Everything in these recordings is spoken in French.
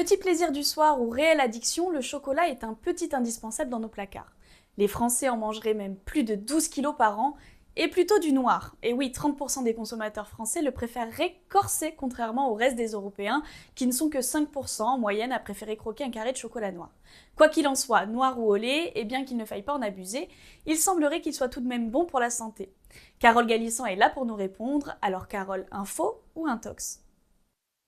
Petit plaisir du soir ou réelle addiction, le chocolat est un petit indispensable dans nos placards. Les Français en mangeraient même plus de 12 kilos par an, et plutôt du noir. Et oui, 30% des consommateurs français le préféreraient corsé, contrairement au reste des Européens, qui ne sont que 5% en moyenne à préférer croquer un carré de chocolat noir. Quoi qu'il en soit, noir ou au lait, et bien qu'il ne faille pas en abuser, il semblerait qu'il soit tout de même bon pour la santé. Carole Galissant est là pour nous répondre, alors Carole, un faux ou un tox ?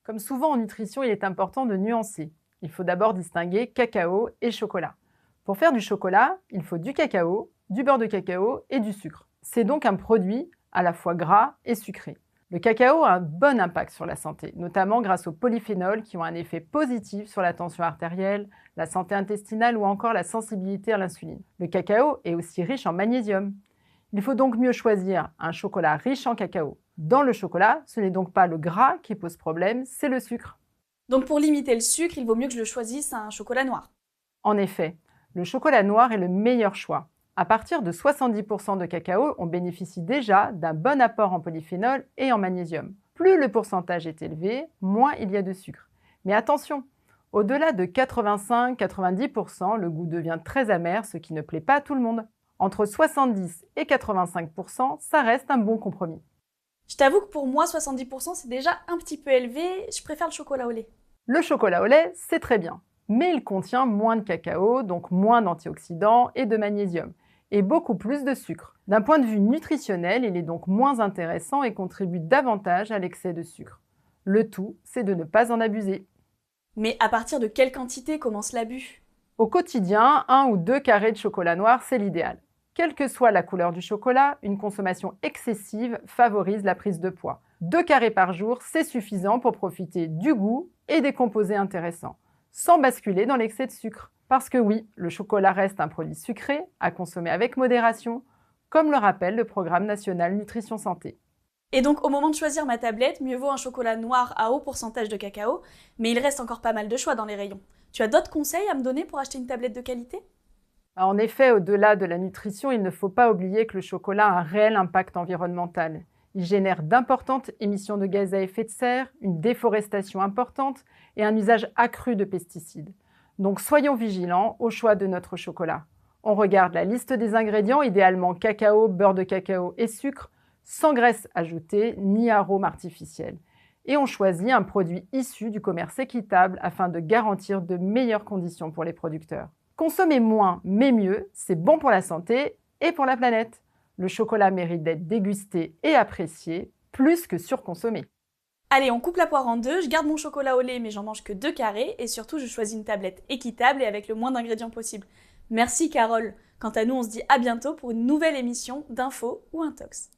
Comme souvent en nutrition, il est important de nuancer. Il faut d'abord distinguer cacao et chocolat. Pour faire du chocolat, il faut du cacao, du beurre de cacao et du sucre. C'est donc un produit à la fois gras et sucré. Le cacao a un bon impact sur la santé, notamment grâce aux polyphénols qui ont un effet positif sur la tension artérielle, la santé intestinale ou encore la sensibilité à l'insuline. Le cacao est aussi riche en magnésium. Il faut donc mieux choisir un chocolat riche en cacao. Dans le chocolat, ce n'est donc pas le gras qui pose problème, c'est le sucre. Donc pour limiter le sucre, il vaut mieux que je le choisisse un chocolat noir. En effet, le chocolat noir est le meilleur choix. À partir de 70% de cacao, on bénéficie déjà d'un bon apport en polyphénol et en magnésium. Plus le pourcentage est élevé, moins il y a de sucre. Mais attention, au-delà de 85-90%, le goût devient très amer, ce qui ne plaît pas à tout le monde. Entre 70 et 85%, ça reste un bon compromis. Je t'avoue que pour moi, 70% c'est déjà un petit peu élevé, je préfère le chocolat au lait. Le chocolat au lait, c'est très bien, mais il contient moins de cacao, donc moins d'antioxydants et de magnésium, et beaucoup plus de sucre. D'un point de vue nutritionnel, il est donc moins intéressant et contribue davantage à l'excès de sucre. Le tout, c'est de ne pas en abuser. Mais à partir de quelle quantité commence l'abus ? Au quotidien, 1 ou 2 carrés de chocolat noir, c'est l'idéal. Quelle que soit la couleur du chocolat, une consommation excessive favorise la prise de poids. 2 carrés par jour, c'est suffisant pour profiter du goût et des composés intéressants, sans basculer dans l'excès de sucre. Parce que oui, le chocolat reste un produit sucré, à consommer avec modération, comme le rappelle le Programme national Nutrition Santé. Et donc au moment de choisir ma tablette, mieux vaut un chocolat noir à haut pourcentage de cacao, mais il reste encore pas mal de choix dans les rayons. Tu as d'autres conseils à me donner pour acheter une tablette de qualité ? En effet, au-delà de la nutrition, il ne faut pas oublier que le chocolat a un réel impact environnemental. Il génère d'importantes émissions de gaz à effet de serre, une déforestation importante et un usage accru de pesticides. Donc soyons vigilants au choix de notre chocolat. On regarde la liste des ingrédients, idéalement cacao, beurre de cacao et sucre, sans graisse ajoutée ni arômes artificiels. Et on choisit un produit issu du commerce équitable afin de garantir de meilleures conditions pour les producteurs. Consommer moins mais mieux, c'est bon pour la santé et pour la planète. Le chocolat mérite d'être dégusté et apprécié, plus que surconsommé. Allez, on coupe la poire en deux, je garde mon chocolat au lait mais j'en mange que 2 carrés et surtout je choisis une tablette équitable et avec le moins d'ingrédients possible. Merci Carole. Quant à nous, on se dit à bientôt pour une nouvelle émission d'Info ou Intox.